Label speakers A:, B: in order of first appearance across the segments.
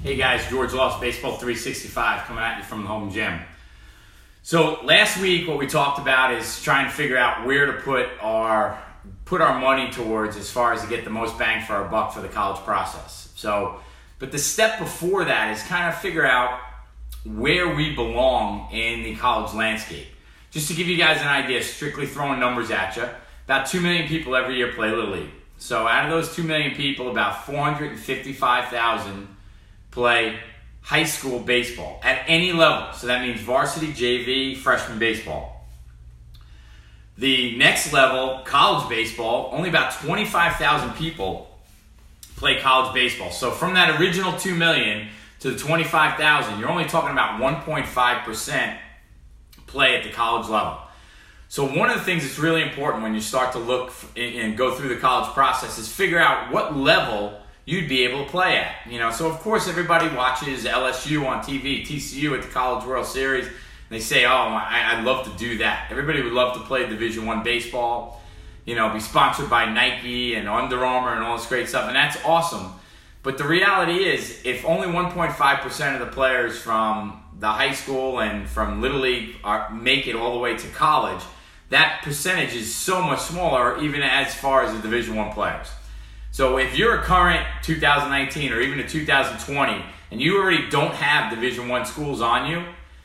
A: Hey guys, George Lost, Baseball 365, coming at you from the home gym. So last week what we talked about is trying to figure out where to put our money towards as far as to get the most bang for our buck for the college process. But the step before that is kind of figure out where we belong in the college landscape. Just to give you guys an idea, strictly throwing numbers at you, about 2 million people every year play Little League. So out of those 2 million people, about 455,000 play high school baseball at any level. So that means varsity, JV, freshman baseball. The next level, college baseball, only about 25,000 people play college baseball. So from that original 2 million to the 25,000, you're only talking about 1.5% play at the college level. So one of the things that's really important when you start to look and go through the college process is figure out what level you'd be able to play at. So of course everybody watches LSU on TV, TCU at the College World Series, and they say, oh, I'd love to do that. Everybody would love to play Division I baseball, be sponsored by Nike and Under Armour and all this great stuff, and that's awesome. But the reality is, if only 1.5% of the players from the high school and from Little League make it all the way to college, that percentage is so much smaller, even as far as the Division I players. So if you're a current 2019 or even a 2020 and you already don't have Division I schools on you,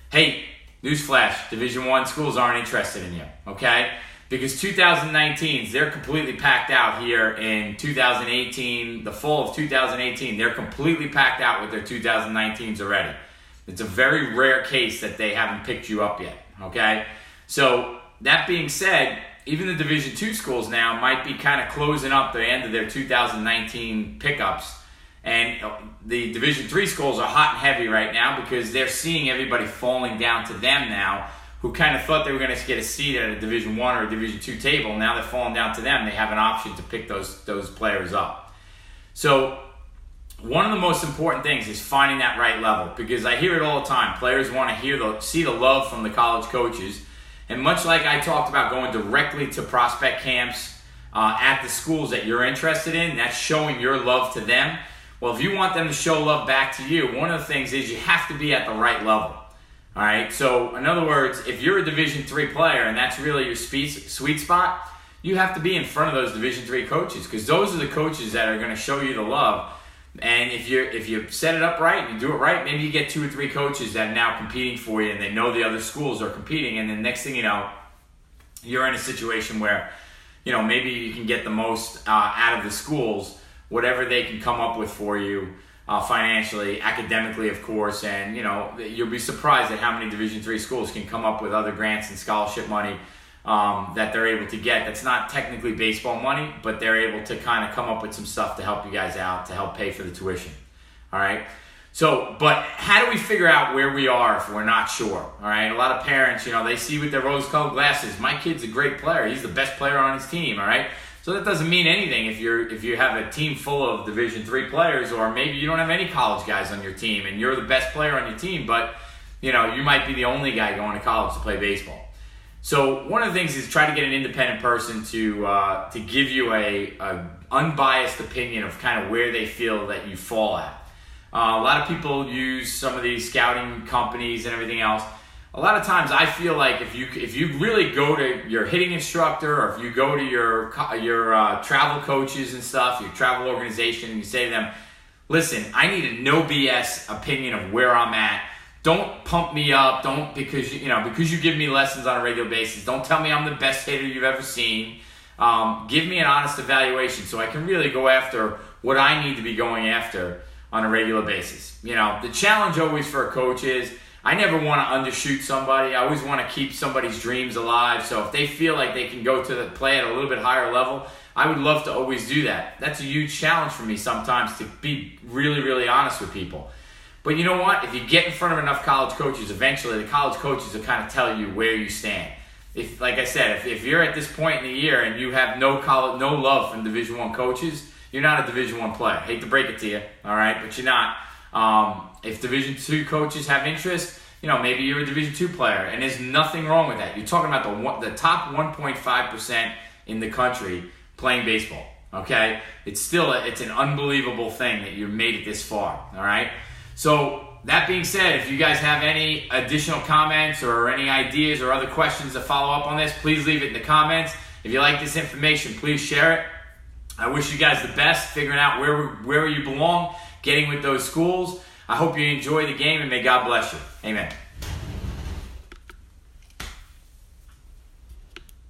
A: hey, newsflash, Division I schools aren't interested in you, okay? Because 2019s, they're completely packed out here in 2018, the fall of 2018, they're completely packed out with their 2019s already. It's a very rare case that they haven't picked you up yet, okay? So that being said, even the Division II schools now might be kind of closing up the end of their 2019 pickups. And the Division III schools are hot and heavy right now because they're seeing everybody falling down to them now who kind of thought they were going to get a seat at a Division I or a Division II table. Now they're falling down to them. They have an option to pick those players up. So one of the most important things is finding that right level, because I hear it all the time. Players want to see the love from the college coaches. And much like I talked about going directly to prospect camps at the schools that you're interested in, that's showing your love to them. Well, if you want them to show love back to you, one of the things is you have to be at the right level. All right? So, in other words, if you're a Division III player and that's really your sweet spot, you have to be in front of those Division III coaches, because those are the coaches that are going to show you the love. And if you set it up right and you do it right, maybe you get 2 or 3 coaches that are now competing for you and they know the other schools are competing, and then next thing you know, you're in a situation where, maybe you can get the most out of the schools, whatever they can come up with for you financially, academically, of course, and you'll be surprised at how many Division III schools can come up with other grants and scholarship money that they're able to get. That's not technically baseball money, but they're able to kind of come up with some stuff to help you guys out, to help pay for the tuition. All right? So, but how do we figure out where we are if we're not sure? All right? A lot of parents, they see with their rose-colored glasses, my kid's a great player. He's the best player on his team, all right? So that doesn't mean anything if you have a team full of Division III players, or maybe you don't have any college guys on your team and you're the best player on your team, but, you might be the only guy going to college to play baseball. So one of the things is try to get an independent person to give you a unbiased opinion of kind of where they feel that you fall at. A lot of people use some of these scouting companies and everything else. A lot of times I feel like if you really go to your hitting instructor, or if you go to your travel coaches and stuff, your travel organization, and you say to them, listen, I need a no BS opinion of where I'm at. Don't pump me up. Don't because you give me lessons on a regular basis. Don't tell me I'm the best hitter you've ever seen. Give me an honest evaluation so I can really go after what I need to be going after on a regular basis. The challenge always for a coach is I never want to undershoot somebody. I always want to keep somebody's dreams alive. So if they feel like they can go to the play at a little bit higher level, I would love to always do that. That's a huge challenge for me sometimes, to be really, really honest with people. But you know what? If you get in front of enough college coaches, eventually the college coaches will kind of tell you where you stand. Like I said, if you're at this point in the year and you have no love from Division I coaches, you're not a Division I player. Hate to break it to you, all right? But you're not. If Division II coaches have interest, maybe you're a Division II player, and there's nothing wrong with that. You're talking about the top 1.5% in the country playing baseball. Okay, it's an unbelievable thing that you made it this far. All right. So that being said, if you guys have any additional comments or any ideas or other questions to follow up on this, please leave it in the comments. If you like this information, please share it. I wish you guys the best figuring out where you belong, getting with those schools. I hope you enjoy the game, and may God bless you. Amen.